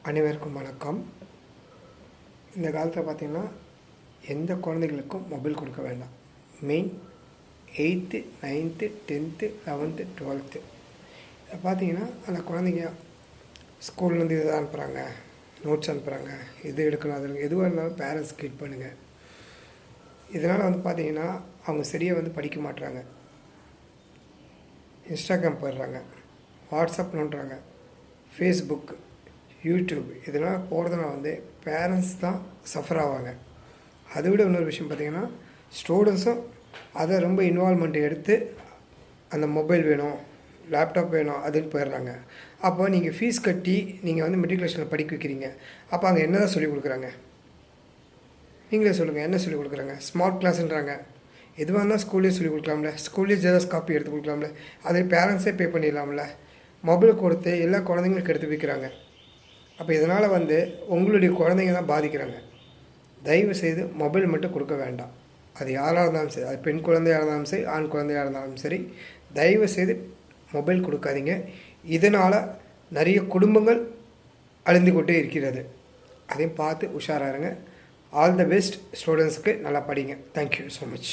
அனைவருக்கும் வணக்கம். இந்த காலத்தில் பார்த்திங்கன்னா எந்த குழந்தைகளுக்கும் மொபைல் கொடுக்க வேண்டாம். Main 8th 9th 10th 11th 12th பார்த்திங்கன்னா அந்த குழந்தைங்க ஸ்கூல்லேருந்து இதை அனுப்புகிறாங்க, நோட்ஸ் அனுப்புகிறாங்க, இது எடுக்கணும் அது எதுவாக இருந்தாலும் பேரண்ட்ஸ் கைட் பண்ணுங்கள். இதனால் பார்த்திங்கன்னா அவங்க சரியாக படிக்க மாட்டுறாங்க. இன்ஸ்டாகிராம் போடுறாங்க, வாட்ஸ்அப் நோண்டுறாங்க, ஃபேஸ்புக், யூடியூப் இதெல்லாம் போகிறதுனால பேரண்ட்ஸ் தான் சஃபர் ஆவாங்க. அதை விட இன்னொரு விஷயம் பார்த்திங்கன்னா ஸ்டூடெண்ட்ஸும் அதை ரொம்ப இன்வால்மெண்ட் எடுத்து அந்த மொபைல் வேணும், லேப்டாப் வேணும் அதுன்னு போயிடுறாங்க. அப்போ நீங்கள் ஃபீஸ் கட்டி நீங்கள் மெட்ரிகுலேஷனில் படிக்க வைக்கிறீங்க. அப்போ அங்கே என்ன தான் சொல்லிக் கொடுக்குறாங்க? நீங்களே சொல்லுங்கள், என்ன சொல்லிக் கொடுக்குறாங்க? ஸ்மார்ட் கிளாஸ்ன்றாங்க. எதுவாக இருந்தால் ஸ்கூல்லேயே சொல்லிக் கொடுக்கலாம்ல, ஸ்கூல்லேயே ஜெராக்ஸ் காப்பி எடுத்து கொடுக்கலாம்ல, அதை பேரண்ட்ஸே பே பண்ணிடலாம்ல. மொபைல் கொடுத்து எல்லா குழந்தைங்களுக்கு எடுத்து வைக்கிறாங்க. அப்போ இதனால் உங்களுடைய குழந்தைங்க தான் பாதிக்கிறாங்க. தயவு செய்து மொபைல் மட்டும் கொடுக்க வேண்டாம். அது யாராக இருந்தாலும் சரி, அது பெண் குழந்தையாக இருந்தாலும் சரி, ஆண் குழந்தையாக இருந்தாலும் சரி, தயவு செய்து மொபைல் கொடுக்காதீங்க. இதனால் நிறைய குடும்பங்கள் அழிந்து கொண்டே இருக்கிறது. அதையும் பார்த்து உஷாராக இருங்க. ஆல் த பெஸ்ட் ஸ்டூடெண்ட்ஸ்க்கு. நல்லா படிங்க. Thank you so much.